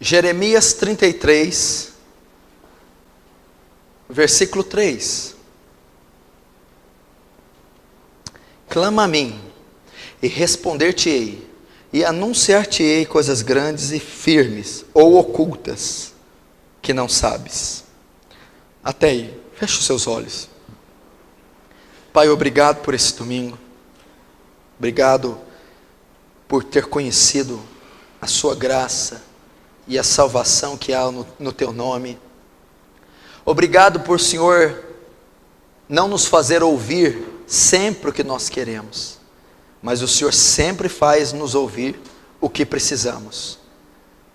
Jeremias 33, versículo 3. Clama a mim, e responder-te-ei, e anunciar-te-ei coisas grandes e firmes, ou ocultas, que não sabes. Até aí, feche os seus olhos. Pai, obrigado por esse domingo. Obrigado por ter conhecido a sua graça e a salvação que há no teu nome. Obrigado por, Senhor, não nos fazer ouvir sempre o que nós queremos, mas o Senhor sempre faz nos ouvir o que precisamos.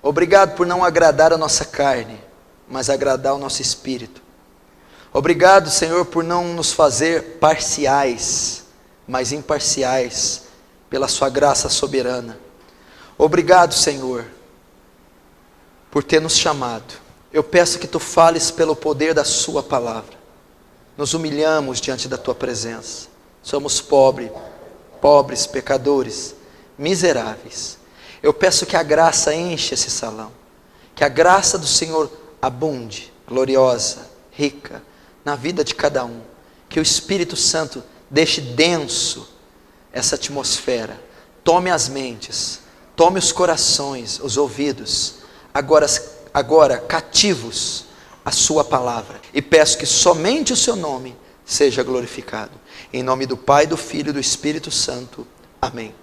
Obrigado por não agradar a nossa carne, mas agradar o nosso espírito. Obrigado, Senhor, por não nos fazer parciais, mas imparciais, pela sua graça soberana. Obrigado, Senhor, por ter nos chamado. Eu peço que tu fales pelo poder da sua palavra. Nos humilhamos diante da tua presença. Somos pobres, pecadores, miseráveis. Eu peço que a graça enche esse salão. Que a graça do Senhor abunde, gloriosa, rica, na vida de cada um. Que o Espírito Santo deixe denso essa atmosfera. Tome as mentes, tome os corações, os ouvidos, agora cativos a sua palavra. E peço que somente o seu nome seja glorificado. Em nome do Pai, do Filho e do Espírito Santo. Amém.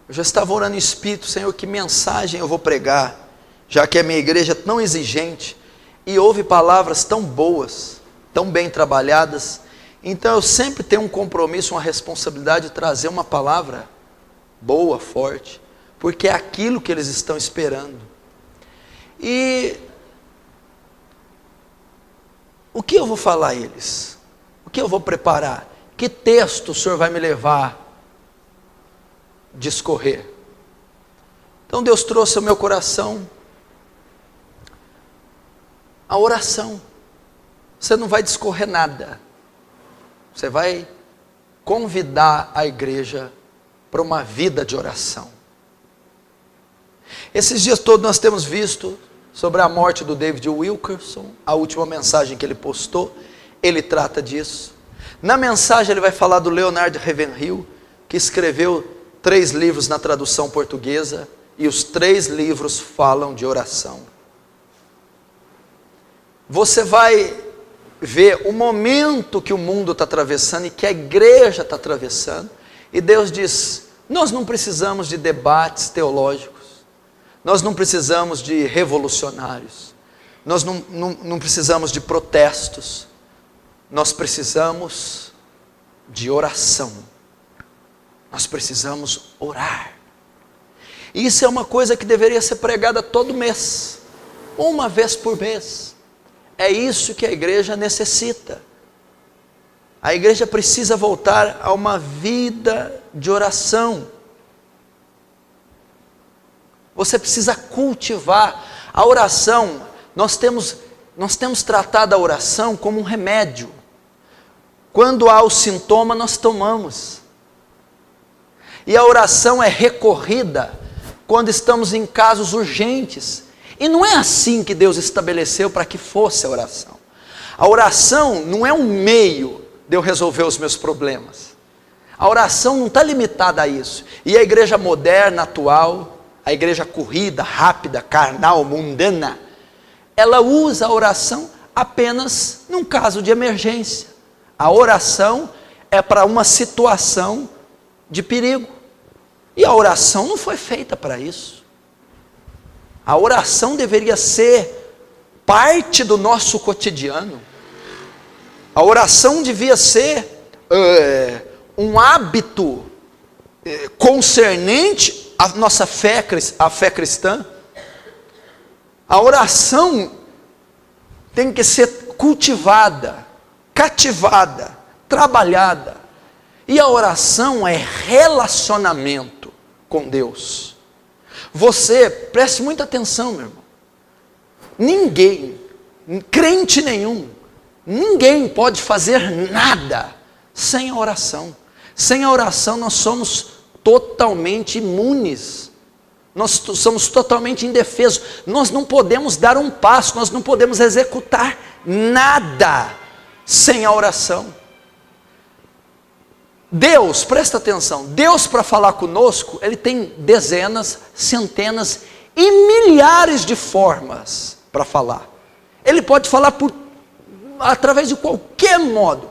Eu já estava orando em Espírito, Senhor, que mensagem eu vou pregar, já que a minha igreja é tão exigente, e ouve palavras tão boas, tão bem trabalhadas. Então eu sempre tenho um compromisso, uma responsabilidade de trazer uma palavra boa, forte, porque é aquilo que eles estão esperando. E o que eu vou falar a eles? O que eu vou preparar? Que texto o Senhor vai me levar a discorrer? Então Deus trouxe ao meu coração a oração. Você não vai discorrer nada. Você vai convidar a igreja para uma vida de oração. Esses dias todos nós temos visto sobre a morte do David Wilkerson. A última mensagem que ele postou, ele trata disso. Na mensagem ele vai falar do Leonard Ravenhill, que escreveu 3 livros na tradução portuguesa, e os 3 livros falam de oração. Você vai ver o momento que o mundo está atravessando e que a igreja está atravessando, e Deus diz: nós não precisamos de debates teológicos, nós não precisamos de revolucionários, nós não precisamos de protestos, nós precisamos de oração, nós precisamos orar. E isso é uma coisa que deveria ser pregada todo mês, uma vez por mês. É isso que a igreja necessita. A igreja precisa voltar a uma vida de oração. Você precisa cultivar a oração. Nós temos tratado a oração como um remédio. Quando há o sintoma, nós tomamos. E a oração é recorrida quando estamos em casos urgentes. E não é assim que Deus estabeleceu para que fosse a oração. A oração não é um meio de eu resolver os meus problemas. A oração não está limitada a isso. E a igreja moderna, atual, a igreja corrida, rápida, carnal, mundana, ela usa a oração apenas num caso de emergência. A oração é para uma situação de perigo. E a oração não foi feita para isso. A oração deveria ser parte do nosso cotidiano. A oração devia ser um hábito concernente à nossa fé, a fé cristã. A oração tem que ser cultivada, cativada, trabalhada. E a oração é relacionamento com Deus. Você, preste muita atenção, meu irmão. Ninguém, crente nenhum, ninguém pode fazer nada sem a oração. Sem a oração nós somos totalmente imunes. Nós somos totalmente indefesos. Nós não podemos dar um passo, nós não podemos executar nada sem a oração. Deus, presta atenção, Deus, para falar conosco, Ele tem dezenas, centenas e milhares de formas para falar. Ele pode falar através de qualquer modo.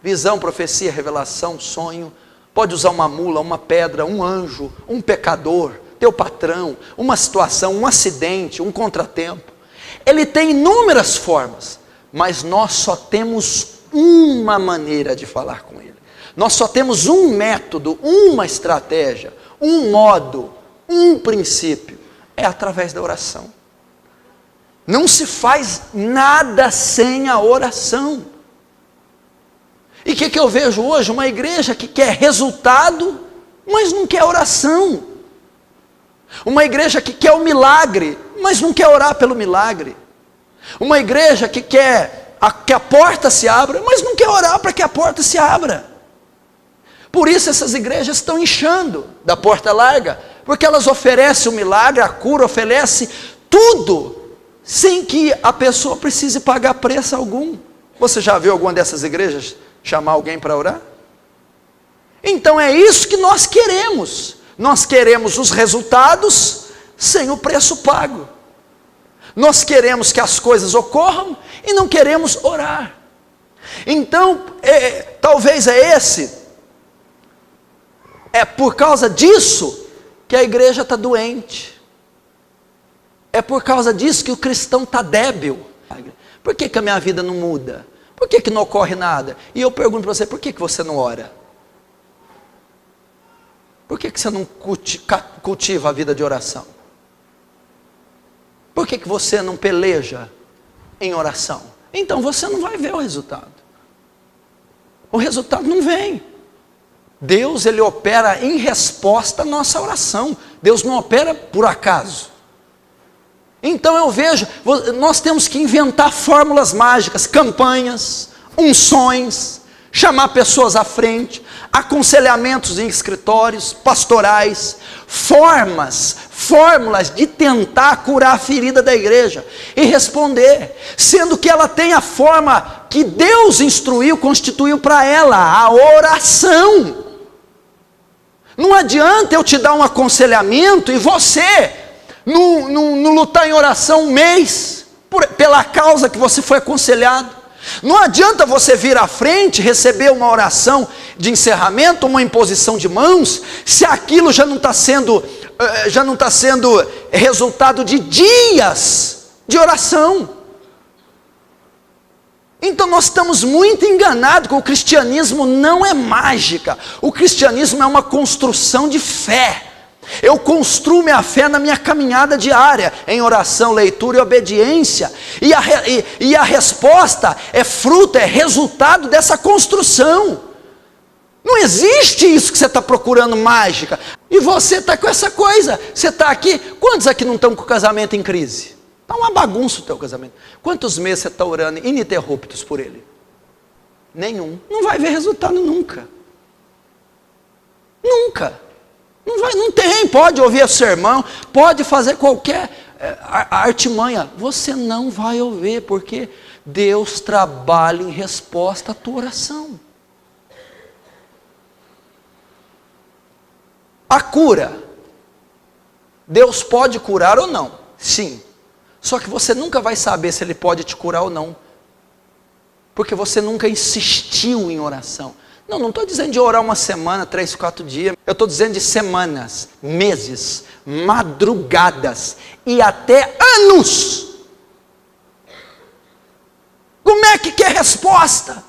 Visão, profecia, revelação, sonho. Pode usar uma mula, uma pedra, um anjo, um pecador, teu patrão, uma situação, um acidente, um contratempo. Ele tem inúmeras formas, mas nós só temos uma maneira de falar com Ele. Nós só temos um método, uma estratégia, um modo, um princípio. É através da oração. Não se faz nada sem a oração. E o que eu vejo hoje? Uma igreja que quer resultado, mas não quer oração. Uma igreja que quer o milagre, mas não quer orar pelo milagre. Uma igreja que quer que a porta se abra, mas não quer orar para que a porta se abra. Por isso essas igrejas estão inchando da porta larga, porque elas oferecem o milagre, a cura, oferecem tudo, sem que a pessoa precise pagar preço algum. Você já viu alguma dessas igrejas chamar alguém para orar? Então é isso que nós queremos. Nós queremos os resultados sem o preço pago. Nós queremos que as coisas ocorram e não queremos orar. Então, talvez é por causa disso que a igreja está doente. É por causa disso que o cristão está débil. Por que a minha vida não muda? Por que não ocorre nada? E eu pergunto para você, por que você não ora? Por que você não cultiva a vida de oração? Por que você não peleja em oração? Então você não vai ver o resultado. O resultado não vem. Deus, Ele opera em resposta à nossa oração. Deus não opera por acaso. Então eu vejo, nós temos que inventar fórmulas mágicas, campanhas, unções, chamar pessoas à frente, aconselhamentos em escritórios, pastorais, fórmulas de tentar curar a ferida da igreja e responder, sendo que ela tem a forma que Deus instruiu, constituiu para ela, a oração. Não adianta eu te dar um aconselhamento e você não lutar em oração um mês, pela causa que você foi aconselhado. Não adianta você vir à frente, receber uma oração de encerramento, uma imposição de mãos, se aquilo já não está sendo resultado de dias de oração. Então nós estamos muito enganados, que o cristianismo não é mágica. O cristianismo é uma construção de fé. Eu construo minha fé na minha caminhada diária, em oração, leitura e obediência, e a resposta é fruto, é resultado dessa construção. Não existe isso que você está procurando mágica, e você está com essa coisa, você está aqui, quantos aqui não estão com o casamento em crise? Está uma bagunça o teu casamento. Quantos meses você está orando ininterruptos por ele? Nenhum. Não vai ver resultado nunca. Nunca. Não tem, pode ouvir o sermão, pode fazer qualquer artimanha, você não vai ouvir, porque Deus trabalha em resposta à tua oração. A cura, Deus pode curar ou não? Sim, só que você nunca vai saber se Ele pode te curar ou não, porque você nunca insistiu em oração. Não estou dizendo de orar uma semana, 3, 4 dias. Eu estou dizendo de semanas, meses, madrugadas e até anos. Como é que quer resposta?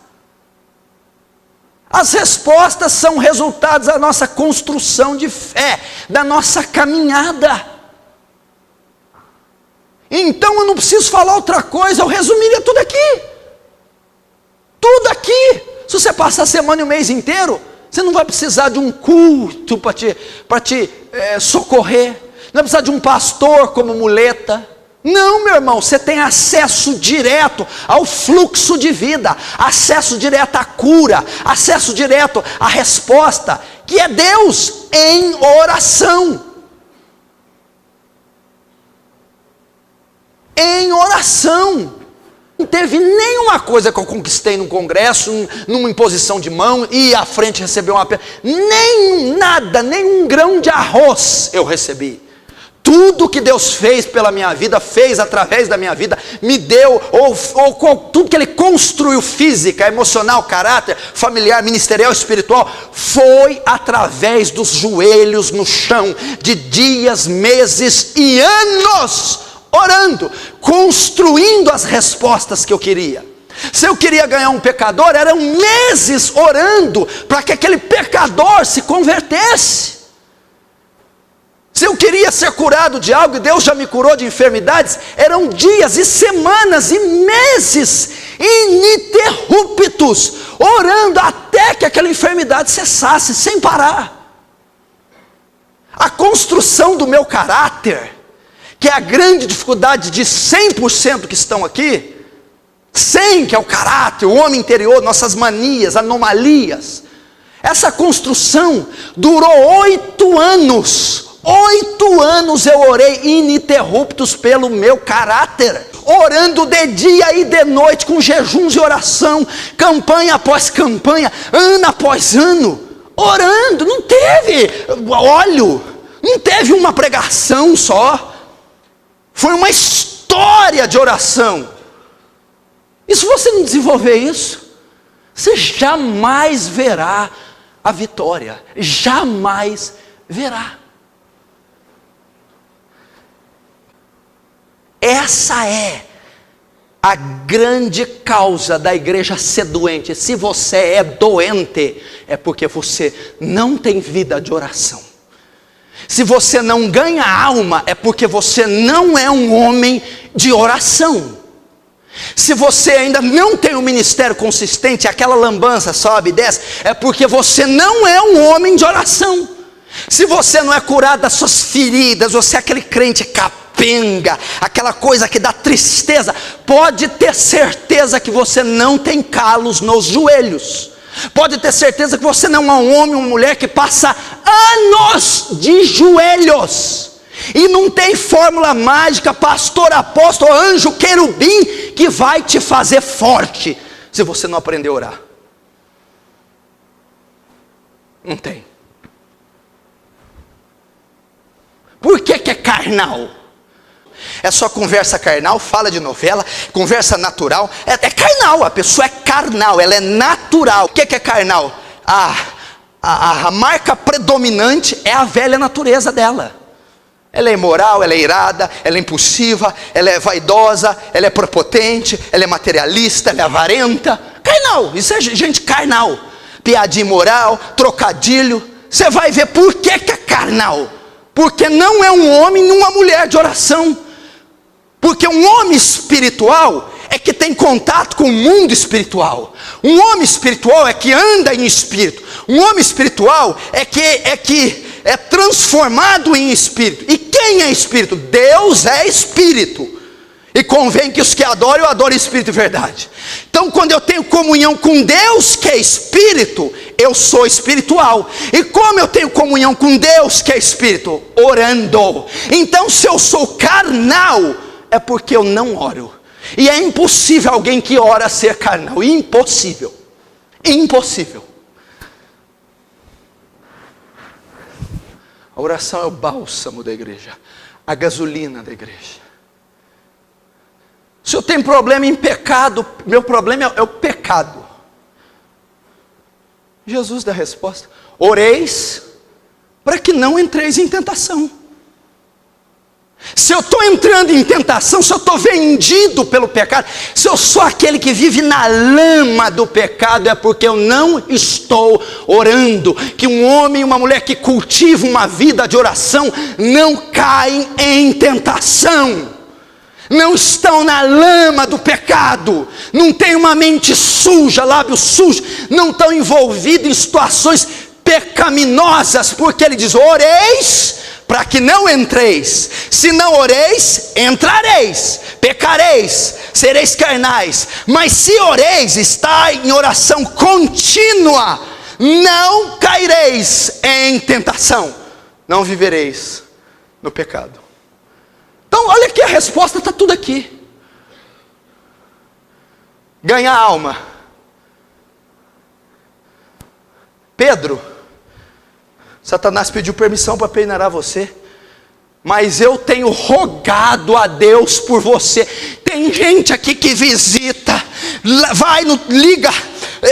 As respostas são resultados da nossa construção de fé, da nossa caminhada. Então eu não preciso falar outra coisa, eu resumiria tudo aqui. Tudo aqui. Se você passar a semana e o mês inteiro, você não vai precisar de um culto para te socorrer. Não vai precisar de um pastor como muleta. Não, meu irmão, você tem acesso direto ao fluxo de vida, acesso direto à cura, acesso direto à resposta, que é Deus em oração. Em oração. Não teve nenhuma coisa que eu conquistei num congresso, numa imposição de mão, ir à frente receber uma pedra, nem nada, nem um grão de arroz eu recebi. Tudo que Deus fez pela minha vida, fez através da minha vida, me deu, tudo que Ele construiu, física, emocional, caráter, familiar, ministerial, espiritual, foi através dos joelhos no chão, de dias, meses e anos, orando, construindo as respostas que eu queria. Se eu queria ganhar um pecador, eram meses orando, para que aquele pecador se convertesse. Se eu queria ser curado de algo, e Deus já me curou de enfermidades, eram dias e semanas e meses ininterruptos, orando até que aquela enfermidade cessasse, sem parar. A construção do meu caráter, que é a grande dificuldade de 100% que estão aqui, 100 que é o caráter, o homem interior, nossas manias, anomalias, essa construção durou 8 anos, 8 anos eu orei ininterruptos pelo meu caráter, orando de dia e de noite, com jejuns e oração, campanha após campanha, ano após ano, orando. Não teve óleo, não teve uma pregação só, foi uma história de oração. E se você não desenvolver isso, você jamais verá a vitória, jamais verá. Essa é a grande causa da igreja ser doente. Se você é doente, é porque você não tem vida de oração. Se você não ganha alma, é porque você não é um homem de oração. Se você ainda não tem um ministério consistente, aquela lambança sobe e desce, é porque você não é um homem de oração. Se você não é curado das suas feridas, você é aquele crente capenga, aquela coisa que dá tristeza, pode ter certeza que você não tem calos nos joelhos. Pode ter certeza que você não é um homem ou uma mulher que passa anos de joelhos. E não tem fórmula mágica, pastor, apóstolo, anjo, querubim, que vai te fazer forte, se você não aprender a orar. Não tem. Por que é carnal? É só conversa carnal, fala de novela, conversa natural, é carnal, a pessoa é carnal, ela é natural. O que é carnal? A marca predominante é a velha natureza dela. Ela é imoral, ela é irada, ela é impulsiva, ela é vaidosa, ela é prepotente, ela é materialista, ela é avarenta. Carnal, isso é gente carnal. Piadinha imoral, trocadilho. Você vai ver por que é carnal. Porque não é um homem nem uma mulher de oração. Porque um homem espiritual é que tem contato com o mundo espiritual. Um homem espiritual é que anda em espírito. Um homem espiritual é que é transformado em espírito. E quem é espírito? Deus é espírito. E convém que os que adoram, eu adoro espírito e verdade. Então quando eu tenho comunhão com Deus que é espírito, eu sou espiritual. E como eu tenho comunhão com Deus que é espírito? Orando. Então se eu sou carnal, é porque eu não oro. E é impossível alguém que ora ser carnal. Impossível. Impossível. A oração é o bálsamo da igreja, a gasolina da igreja. Se eu tenho problema em pecado, meu problema é o pecado. Jesus dá a resposta: oreis para que não entreis em tentação. Se eu estou entrando em tentação, se eu estou vendido pelo pecado, se eu sou aquele que vive na lama do pecado, é porque eu não estou orando. Que um homem e uma mulher que cultivam uma vida de oração não caem em tentação, não estão na lama do pecado, não têm uma mente suja, lábios sujos, não estão envolvidos em situações pecaminosas, porque ele diz: oreis para que não entreis. Se não oreis, entrareis, pecareis, sereis carnais. Mas se oreis, está em oração contínua, não caireis em tentação, não vivereis no pecado. Então olha aqui, a resposta está tudo aqui. Ganhar alma. Pedro, Satanás pediu permissão para peneirar você, mas eu tenho rogado a Deus por você. Tem gente aqui que visita, liga,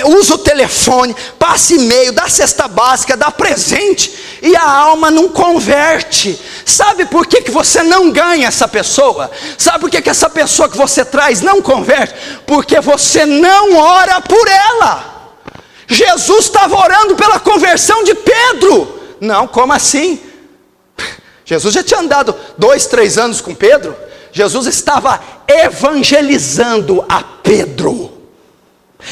usa o telefone, passa e-mail, dá cesta básica, dá presente, e a alma não converte. Sabe por que você não ganha essa pessoa? Sabe por que essa pessoa que você traz não converte? Porque você não ora por ela. Jesus estava orando pela conversão de Pedro. Não, como assim? Jesus já tinha andado 2, 3 anos com Pedro. Jesus estava evangelizando a Pedro.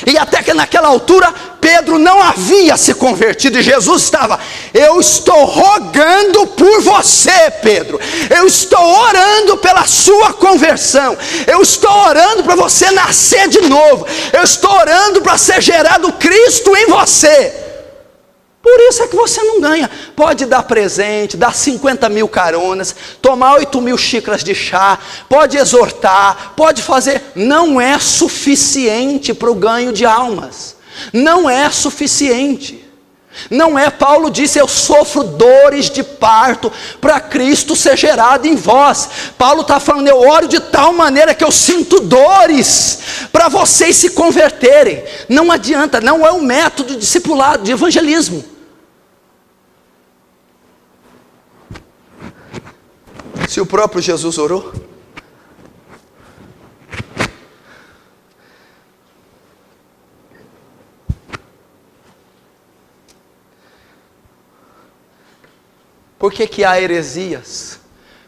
E até que naquela altura Pedro não havia se convertido, e Jesus estava: eu estou rogando por você, Pedro, eu estou orando pela sua conversão, eu estou orando para você nascer de novo, eu estou orando para ser gerado Cristo em você. Por isso é que você não ganha. Pode dar presente, dar 50 mil caronas, tomar 8 mil xícaras de chá, pode exortar, pode fazer. Não é suficiente para o ganho de almas. Não é suficiente. Não é. Paulo disse: eu sofro dores de parto para Cristo ser gerado em vós. Paulo está falando: eu oro de tal maneira que eu sinto dores para vocês se converterem. Não adianta, não é o método discipulado, de evangelismo. Se o próprio Jesus orou, por que há heresias?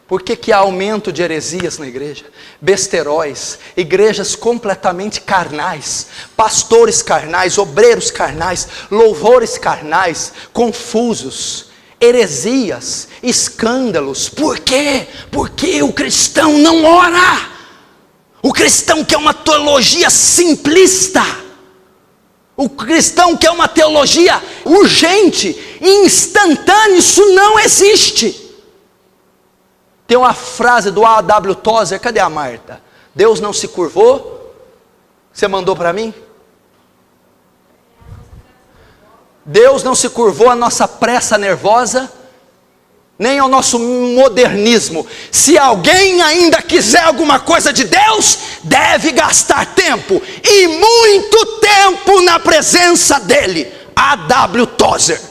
Por que há aumento de heresias na igreja? Besteróis, igrejas completamente carnais, pastores carnais, obreiros carnais, louvores carnais, confusos, heresias, escândalos. Por quê? Porque o cristão não ora. O cristão quer uma teologia simplista. O cristão quer uma teologia urgente, instantânea. Isso não existe. Tem uma frase do A.W. Tozer, cadê a Marta? Deus não se curvou. Você mandou para mim? Deus não se curvou à nossa pressa nervosa, nem ao nosso modernismo. Se alguém ainda quiser alguma coisa de Deus, deve gastar tempo, e muito tempo, na presença dEle. A.W. Tozer.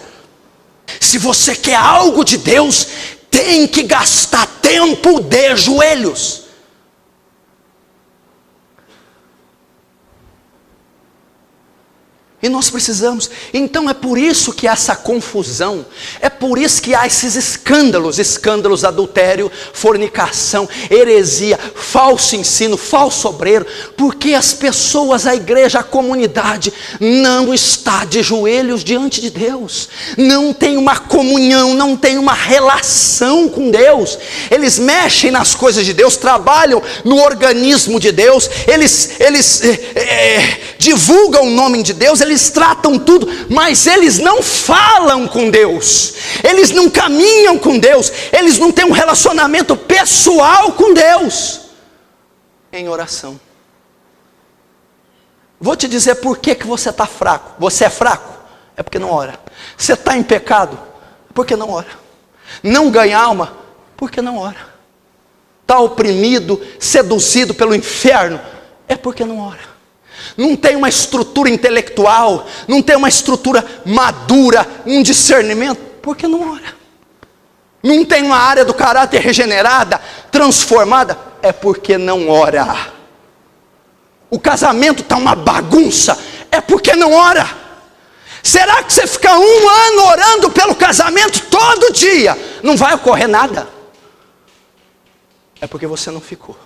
Se você quer algo de Deus, tem que gastar tempo de joelhos. E nós precisamos. Então é por isso que há essa confusão, é por isso que há esses escândalos, adultério, fornicação, heresia, falso ensino, falso obreiro, porque as pessoas, a igreja, a comunidade, não está de joelhos diante de Deus, não tem uma comunhão, não tem uma relação com Deus. Eles mexem nas coisas de Deus, trabalham no organismo de Deus, eles divulgam o nome de Deus, eles tratam tudo, mas eles não falam com Deus, eles não caminham com Deus, eles não têm um relacionamento pessoal com Deus, em oração. Vou te dizer por que você está fraco. Você é fraco? É porque não ora. Você está em pecado? É porque não ora. Não ganha alma? Porque não ora. Está oprimido, seduzido pelo inferno? É porque não ora. Não tem uma estrutura intelectual, não tem uma estrutura madura, um discernimento, porque não ora. Não tem uma área do caráter regenerada, transformada, é porque não ora. O casamento está uma bagunça, é porque não ora. Será que você fica 1 ano orando pelo casamento todo dia, não vai ocorrer nada? É porque você não ficou.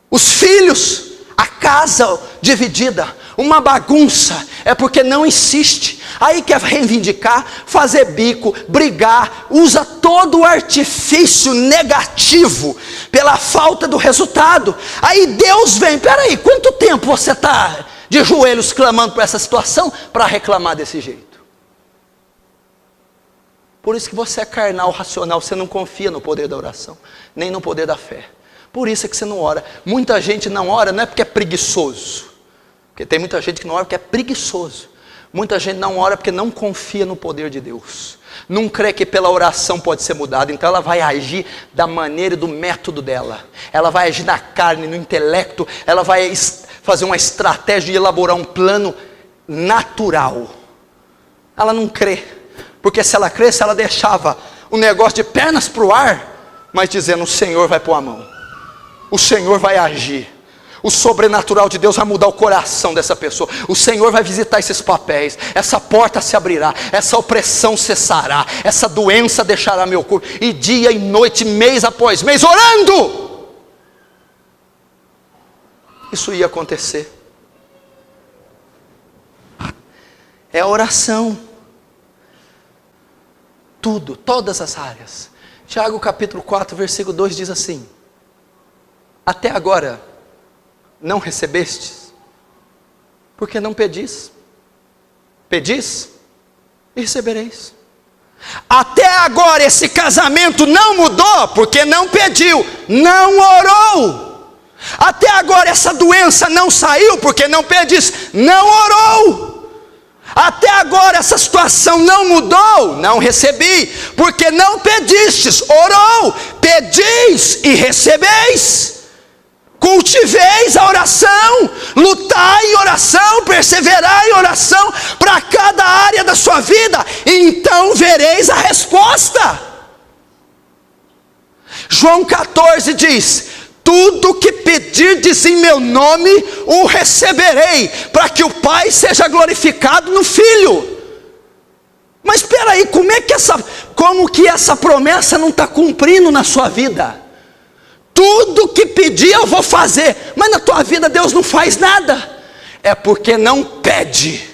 Os filhos, a casa dividida, uma bagunça, é porque não insiste. Aí quer reivindicar, fazer bico, brigar, usa todo o artifício negativo pela falta do resultado. Aí Deus vem, peraí, quanto tempo você está de joelhos clamando por essa situação para reclamar desse jeito? Por isso que você é carnal, racional, você não confia no poder da oração, nem no poder da fé. Por isso é que você não ora. Muita gente não ora, não é porque é preguiçoso, porque tem muita gente que não ora porque é preguiçoso. Muita gente não ora porque não confia no poder de Deus, não crê que pela oração pode ser mudado. Então ela vai agir da maneira e do método dela, ela vai agir na carne, no intelecto, ela vai fazer uma estratégia de elaborar um plano natural. Ela não crê, porque se ela cresce, ela deixava o negócio de pernas para o ar, mas dizendo: o Senhor vai pôr a mão, o Senhor vai agir, o sobrenatural de Deus vai mudar o coração dessa pessoa, o Senhor vai visitar esses papéis, essa porta se abrirá, essa opressão cessará, essa doença deixará meu corpo, e dia e noite, mês após mês, orando, isso ia acontecer. É a oração. Tudo, todas as áreas. Tiago capítulo 4, versículo 2 diz assim: até agora não recebestes, porque não pedis. Pedis e recebereis. Até agora esse casamento não mudou, porque não pediu, não orou. Até agora essa doença não saiu, porque não pedis, não orou. Até agora essa situação não mudou, não recebi, porque não pedistes, orou. Pedis e recebeis. Cultiveis a oração, lutai em oração, perseverai em oração para cada área da sua vida, então vereis a resposta. João 14 diz: tudo que pedirdes em meu nome, o receberei, para que o Pai seja glorificado no Filho. Mas espera aí, como que essa promessa não está cumprindo na sua vida? Tudo que pedir eu vou fazer, mas na tua vida Deus não faz nada. É porque não pede.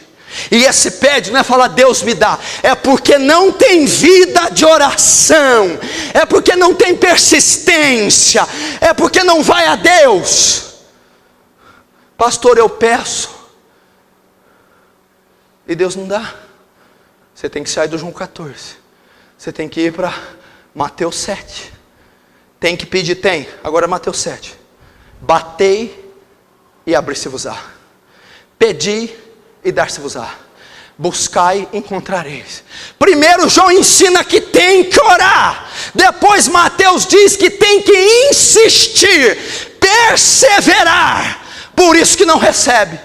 E esse pede não é falar Deus me dá, é porque não tem vida de oração, é porque não tem persistência, é porque não vai a Deus. Pastor, eu peço e Deus não dá. Você tem que sair do João 14, você tem que ir para Mateus 7. Tem que pedir, tem. Agora Mateus 7. Batei e abri-se-vos-á. Pedi e dar-se-vos-á. Buscai e encontrareis. Primeiro João ensina que tem que orar. Depois Mateus diz que tem que insistir, perseverar. Por isso que não recebe.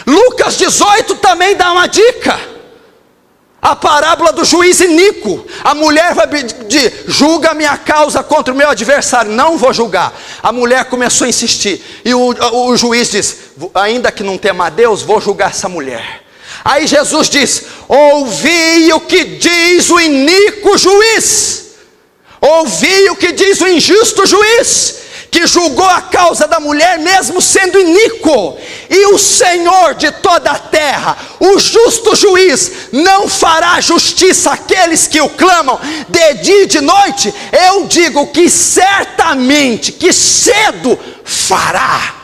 Lucas 18 também dá uma dica. A parábola do juiz iníquo. A mulher vai pedir: julga a minha causa contra o meu adversário. Não vou julgar. A mulher começou a insistir. E o juiz diz: ainda que não tema a Deus, vou julgar essa mulher. Aí Jesus diz: ouvi o que diz o iníquo juiz. Ouvi o que diz o injusto juiz, que julgou a causa da mulher mesmo sendo iníquo. E o Senhor de toda a terra, o justo juiz, não fará justiça àqueles que o clamam de dia e de noite? Eu digo que certamente, que cedo fará.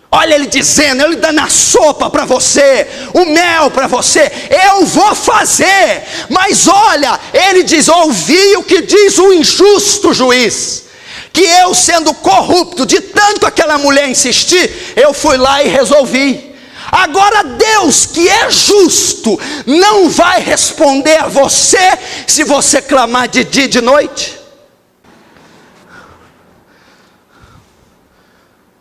Olha ele dizendo, ele dá na sopa para você, o mel para você, eu vou fazer. Mas olha, ele diz: ouvi o que diz o injusto juiz, que eu, sendo corrupto de tanto aquela mulher insistir, eu fui lá e resolvi. Agora Deus, que é justo, não vai responder a você se você clamar de dia e de noite?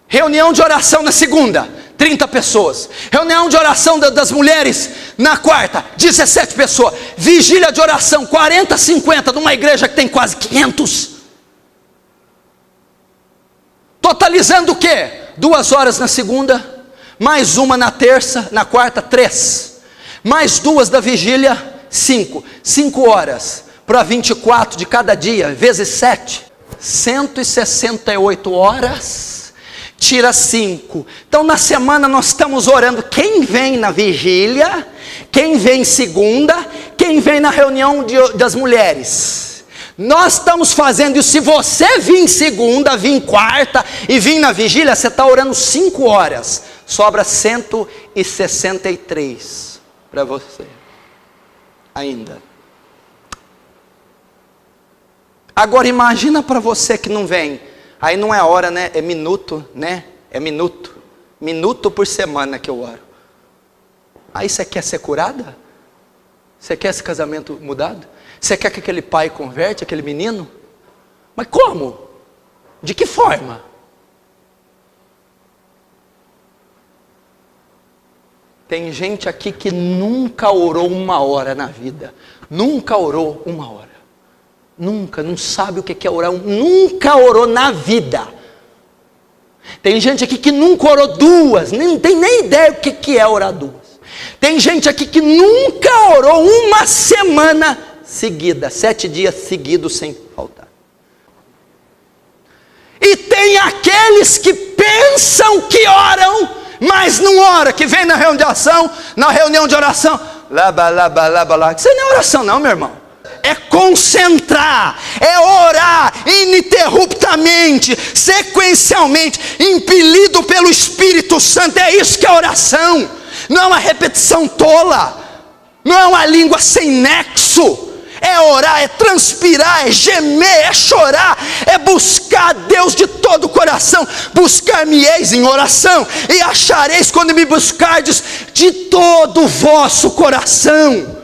Reunião de oração na segunda, 30 pessoas. Reunião de oração das mulheres na quarta, 17 pessoas. Vigília de oração, 40, 50, numa igreja que tem quase 500. Totalizando o quê? 2 horas na segunda, mais uma na terça, na quarta 3, mais 2 da vigília 5. 5 horas para 24 de cada dia, vezes 7, 168 horas tira 5. Então na semana nós estamos orando. Quem vem na vigília, quem vem segunda, quem vem na reunião das mulheres. Nós estamos fazendo isso. Se você vir segunda, vir quarta e vir na vigília, você está orando 5 horas. Sobra 163 para você ainda. Agora imagina para você que não vem. Aí não é hora, né? É minuto, né? É minuto. Minuto por semana que eu oro. Aí você quer ser curada? Você quer esse casamento mudado? Você quer que aquele pai converte aquele menino? Mas como? De que forma? Tem gente aqui que nunca orou 1 hora na vida. Nunca orou 1 hora. Nunca, não sabe o que é orar. Nunca orou na vida. Tem gente aqui que nunca orou 2. Nem tem nem ideia o que é orar 2. Tem gente aqui que nunca orou 1 semana seguida. 7 dias seguidos sem faltar. E tem aqueles que pensam que oram, mas não ora, que vem na reunião de oração, lá. Isso não é oração não, meu irmão. É concentrar, é orar ininterruptamente, sequencialmente, impelido pelo Espírito Santo. É isso que é oração. Não é uma repetição tola, não é uma língua sem nexo. É orar, é transpirar, é gemer, é chorar, é buscar Deus de todo o coração. Buscar-me-eis em oração, e achareis quando me buscardes de todo o vosso coração.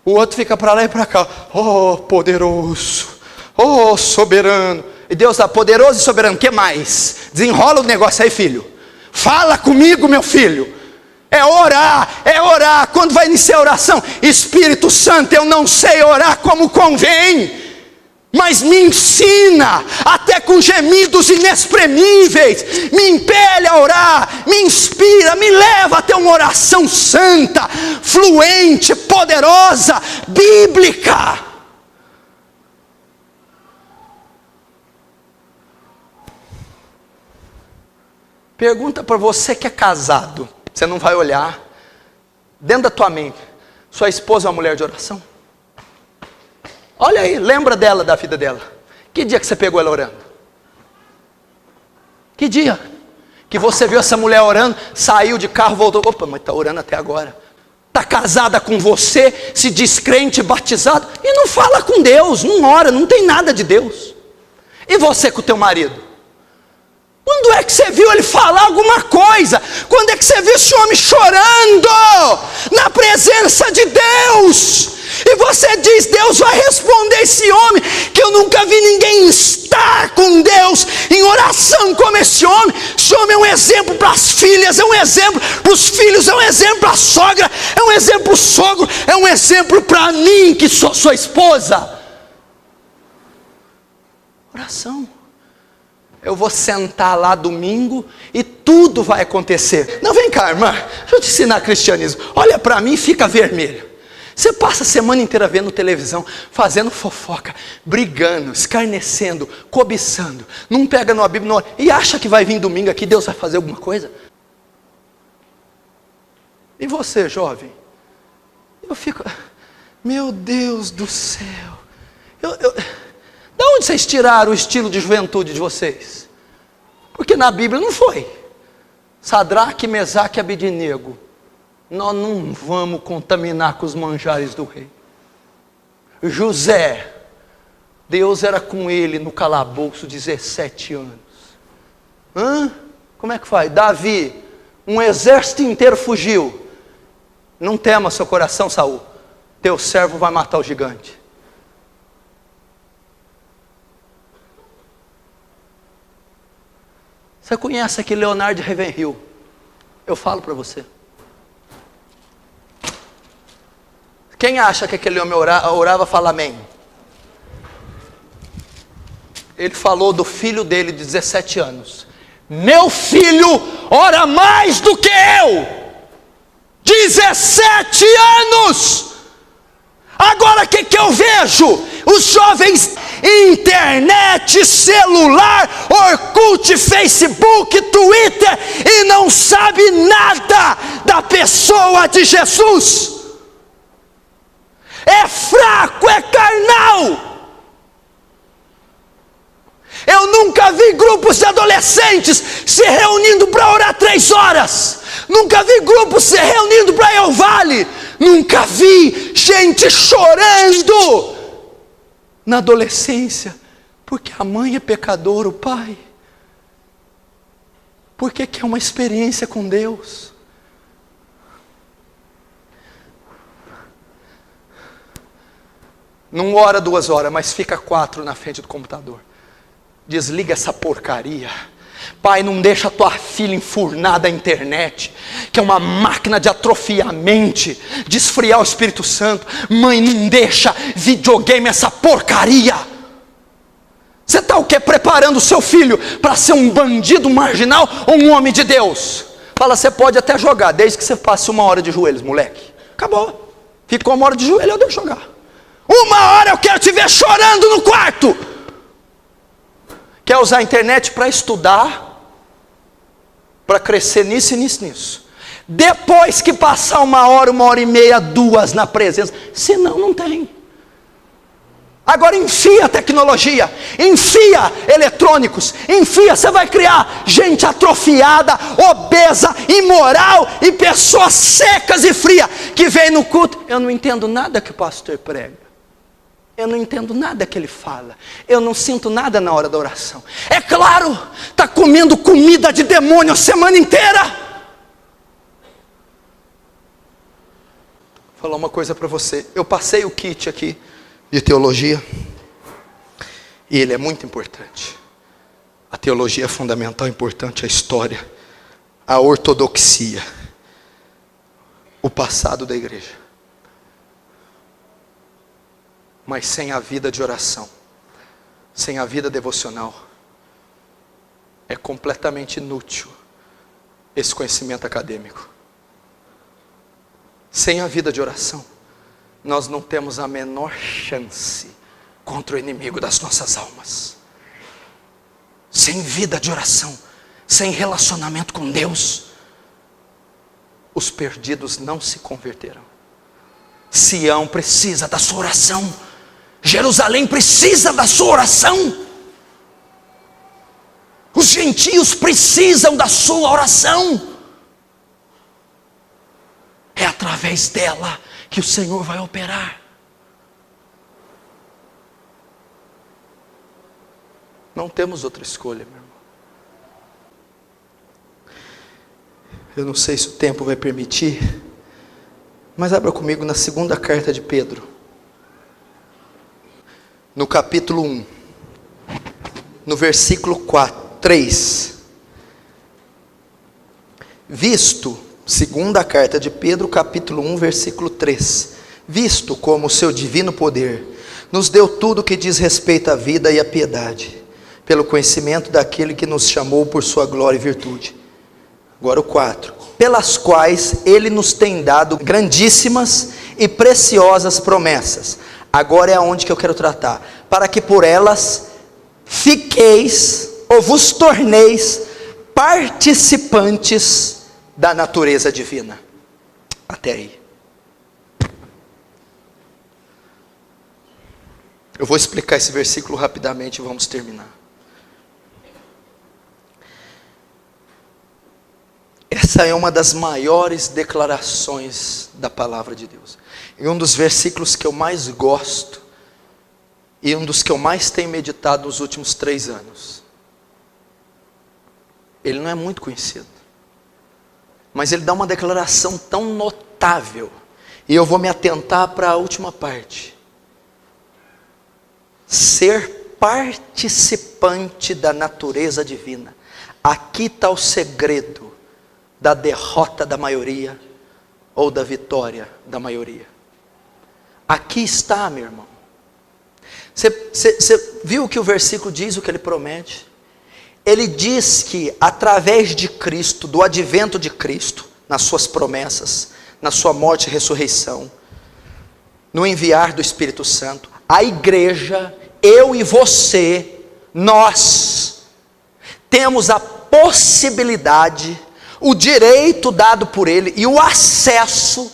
O outro fica para lá e para cá. Oh, poderoso, oh, soberano. E Deus está poderoso e soberano, o que mais? Desenrola o negócio aí, filho. Fala comigo, meu filho. É orar. Quando vai iniciar a oração, Espírito Santo, eu não sei orar como convém, mas me ensina, até com gemidos inexprimíveis, me impele a orar, me inspira, me leva até uma oração santa, fluente, poderosa, bíblica. Pergunta para você que é casado. Você não vai olhar dentro da tua mente. Sua esposa é uma mulher de oração? Olha aí, lembra dela, da vida dela. Que dia que você pegou ela orando? Que dia que você viu essa mulher orando, saiu de carro, voltou, opa, mas está orando até agora. Está casada com você, se diz crente, batizado, e não fala com Deus, não ora, não tem nada de Deus. E você com o teu marido? Quando é que você viu ele falar alguma coisa? Quando é que você viu esse homem chorando na presença de Deus? E você diz, Deus vai responder esse homem, que eu nunca vi ninguém estar com Deus em oração como esse homem. Esse homem é um exemplo para as filhas, é um exemplo para os filhos, é um exemplo para a sogra, é um exemplo para o sogro, é um exemplo para mim, que sou sua esposa. Oração. Eu vou sentar lá domingo e tudo vai acontecer. Não, vem cá, irmã, deixa eu te ensinar cristianismo. Olha para mim e fica vermelho. Você passa a semana inteira vendo televisão, fazendo fofoca, brigando, escarnecendo, cobiçando. Não pega numa Bíblia e acha que vai vir domingo aqui, Deus vai fazer alguma coisa? E você, jovem? Eu fico, meu Deus do céu. Da onde vocês tiraram o estilo de juventude de vocês? Porque na Bíblia não foi. Sadraque, Mesaque e Abednego. Nós não vamos contaminar com os manjares do rei. José, Deus era com ele no calabouço 17 anos. Como é que faz? Davi, um exército inteiro fugiu. Não tema seu coração, Saul. Teu servo vai matar o gigante. Você conhece aquele Leonard Ravenhill? Eu falo para você. Quem acha que aquele homem orava, fala amém. Ele falou do filho dele de 17 anos. Meu filho ora mais do que eu. 17 anos. Agora o que eu vejo? Os jovens internet, celular, Orkut, Facebook, Twitter, e não sabe nada da pessoa de Jesus. É fraco, é carnal. Eu nunca vi grupos de adolescentes se reunindo para orar 3 horas. Nunca vi grupos se reunindo para ir ao vale. Nunca vi gente chorando na adolescência, porque a mãe é pecadora, o pai. Porque quer uma experiência com Deus. Não ora 2 horas, mas fica 4 na frente do computador. Desliga essa porcaria. Pai, não deixa a tua filha enfurnada na internet, que é uma máquina de atrofiar a mente, de esfriar o Espírito Santo. Mãe, não deixa videogame, essa porcaria. Você está o quê? Preparando o seu filho para ser um bandido marginal ou um homem de Deus? Fala, você pode até jogar, desde que você passe 1 hora de joelhos, moleque. Acabou. Ficou 1 hora de joelho, eu deixo jogar. 1 hora eu quero te ver chorando no quarto. Quer usar a internet para estudar, para crescer nisso e nisso. Depois que passar 1 hora, 1h30, 2 na presença, senão não tem. Agora enfia tecnologia, enfia eletrônicos, enfia, você vai criar gente atrofiada, obesa, imoral e pessoas secas e frias, que vem no culto. Eu não entendo nada que o pastor prega. Eu não entendo nada que ele fala. Eu não sinto nada na hora da oração. É claro, está comendo comida de demônio a semana inteira. Vou falar uma coisa para você. Eu passei o kit aqui de teologia. E ele é muito importante. A teologia é fundamental, importante, a história, a ortodoxia, o passado da igreja. Mas sem a vida de oração, sem a vida devocional, é completamente inútil esse conhecimento acadêmico. Sem a vida de oração, nós não temos a menor chance contra o inimigo das nossas almas. Sem vida de oração, sem relacionamento com Deus, os perdidos não se converterão. Sião precisa da sua oração. Jerusalém precisa da sua oração. Os gentios precisam da sua oração. É através dela que o Senhor vai operar. Não temos outra escolha, meu irmão. Eu não sei se o tempo vai permitir, mas abra comigo na 2ª carta de Pedro. No capítulo 1, no versículo 3. Visto, 2ª carta de Pedro, capítulo 1, versículo 3. Visto como o seu divino poder nos deu tudo que diz respeito à vida e à piedade, pelo conhecimento daquele que nos chamou por sua glória e virtude. Agora o 4. Pelas quais ele nos tem dado grandíssimas e preciosas promessas. Agora é aonde que eu quero tratar. Para que por elas fiqueis, ou vos torneis, participantes da natureza divina. Até aí. Eu vou explicar esse versículo rapidamente e vamos terminar. Essa é uma das maiores declarações da palavra de Deus. E um dos versículos que eu mais gosto, e um dos que eu mais tenho meditado nos últimos 3 anos. Ele não é muito conhecido, mas ele dá uma declaração tão notável, e eu vou me atentar para a última parte. Ser participante da natureza divina. Aqui está o segredo da derrota da maioria, ou da vitória da maioria. Aqui está, meu irmão. Você viu o que o versículo diz, o que ele promete? Ele diz que através de Cristo, do advento de Cristo, nas suas promessas, na sua morte e ressurreição, no enviar do Espírito Santo, a igreja eu e você, nós temos a possibilidade, o direito dado por Ele e o acesso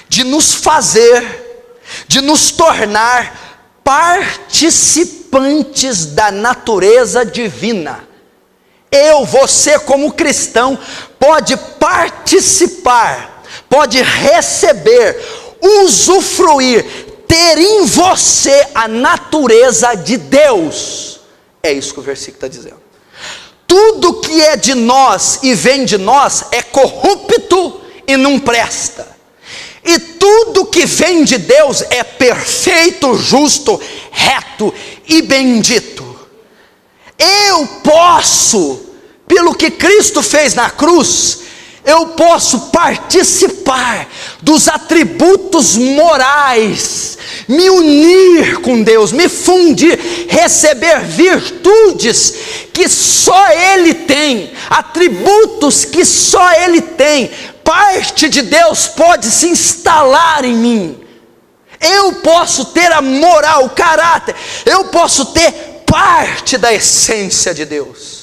de nos fazer, de nos tornar participantes da natureza divina. Eu, você como cristão, pode participar, pode receber, usufruir, ter em você a natureza de Deus. É isso que o versículo está dizendo. Tudo que é de nós e vem de nós é corrupto e não presta. E tudo que vem de Deus é perfeito, justo, reto e bendito. Eu posso, pelo que Cristo fez na cruz, eu posso participar dos atributos morais, me unir com Deus, me fundir, receber virtudes que só Ele tem, atributos que só Ele tem. Parte de Deus pode se instalar em mim. Eu posso ter a moral, o caráter, eu posso ter parte da essência de Deus.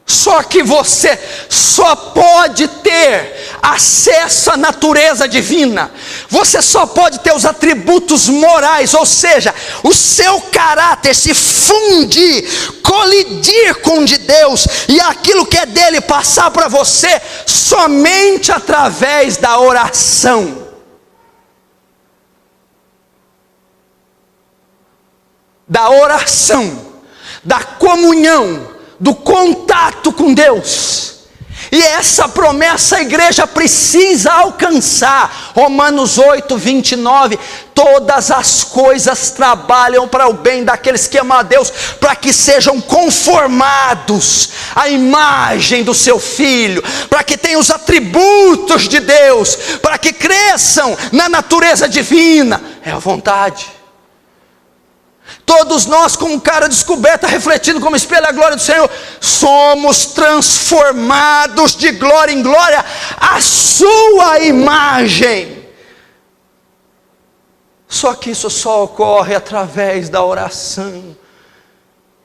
Só que você só pode ter acesso à natureza divina, você só pode ter os atributos morais, ou seja, o seu caráter se fundir, colidir com o de Deus, e aquilo que é dele passar para você, somente através da oração. Da oração, da comunhão, do contato com Deus. E essa promessa a igreja precisa alcançar. Romanos 8, 29, todas as coisas trabalham para o bem daqueles que amam a Deus, para que sejam conformados à imagem do seu Filho, para que tenham os atributos de Deus, para que cresçam na natureza divina. É a vontade. Todos nós, como cara descoberta, refletindo como espelho a glória do Senhor, somos transformados de glória em glória à sua imagem. Só que isso só ocorre através da oração.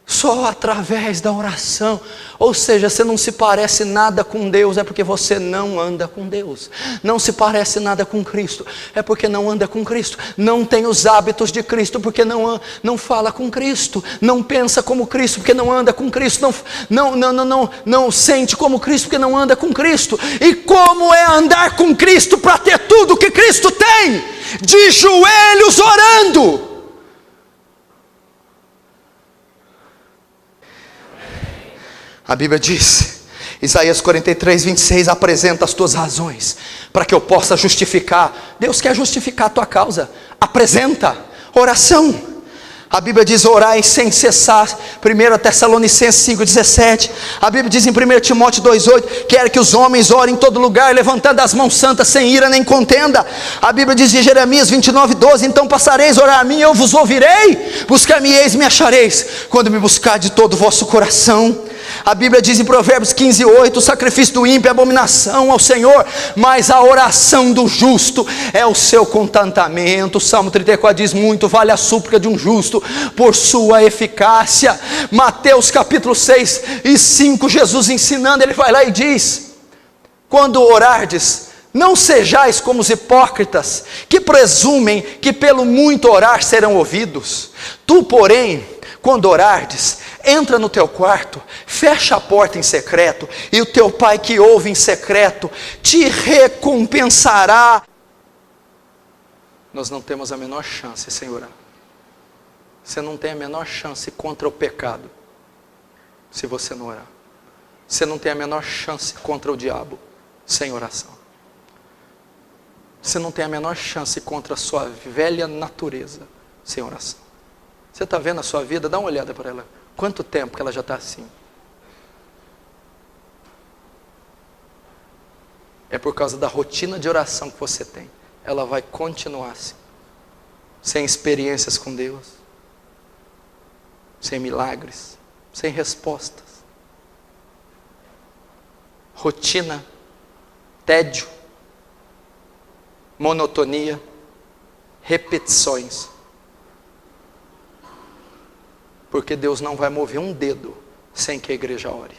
Só através da oração. Ou seja, você não se parece nada com Deus, é porque você não anda com Deus. Não se parece nada com Cristo, é porque não anda com Cristo. Não tem os hábitos de Cristo, porque não fala com Cristo. Não pensa como Cristo, porque não anda com Cristo. Não sente como Cristo, porque não anda com Cristo. E como é andar com Cristo para ter tudo que Cristo tem? De joelhos orando. A Bíblia diz, Isaías 43, 26, apresenta as tuas razões, para que eu possa justificar. Deus quer justificar a tua causa, apresenta, oração. A Bíblia diz, orai sem cessar, 1 Tessalonicenses 5, 17, a Bíblia diz em 1 Timóteo 2, 8, quer que os homens orem em todo lugar, levantando as mãos santas, sem ira nem contenda. A Bíblia diz em Jeremias 29, 12, então passareis a orar a mim, eu vos ouvirei, buscar-me-eis e me achareis, quando me buscar de todo o vosso coração. A Bíblia diz em Provérbios 15, 8, o sacrifício do ímpio é abominação ao Senhor, mas a oração do justo é o seu contentamento. O Salmo 34 diz, muito vale a súplica de um justo, por sua eficácia. Mateus capítulo 6 e 5, Jesus ensinando, ele vai lá e diz, quando orardes, não sejais como os hipócritas, que presumem que pelo muito orar serão ouvidos. Tu, porém, quando orardes, entra no teu quarto, fecha a porta em secreto, e o teu pai que ouve em secreto, te recompensará. Nós não temos a menor chance sem orar. Você não tem a menor chance contra o pecado, se você não orar. Você não tem a menor chance contra o diabo, sem oração. Você não tem a menor chance contra a sua velha natureza, sem oração. Você está vendo a sua vida? Dá uma olhada para ela. Quanto tempo que ela já está assim? É por causa da rotina de oração que você tem. Ela vai continuar assim. Sem experiências com Deus. Sem milagres. Sem respostas. Rotina. Tédio. Monotonia. repetições. Porque Deus não vai mover um dedo sem que a igreja ore.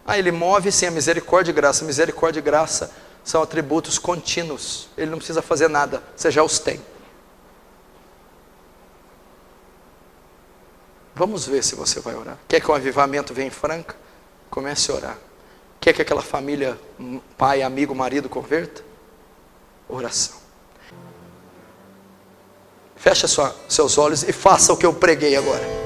Ele move sim a misericórdia e graça. Misericórdia e graça são atributos contínuos. Ele não precisa fazer nada, você já os tem. Vamos ver se você vai orar. Quer que o avivamento venha em Franca? Comece a orar. Quer que aquela família, pai, amigo, marido, converta? Oração. Feche seus olhos e faça o que eu preguei agora.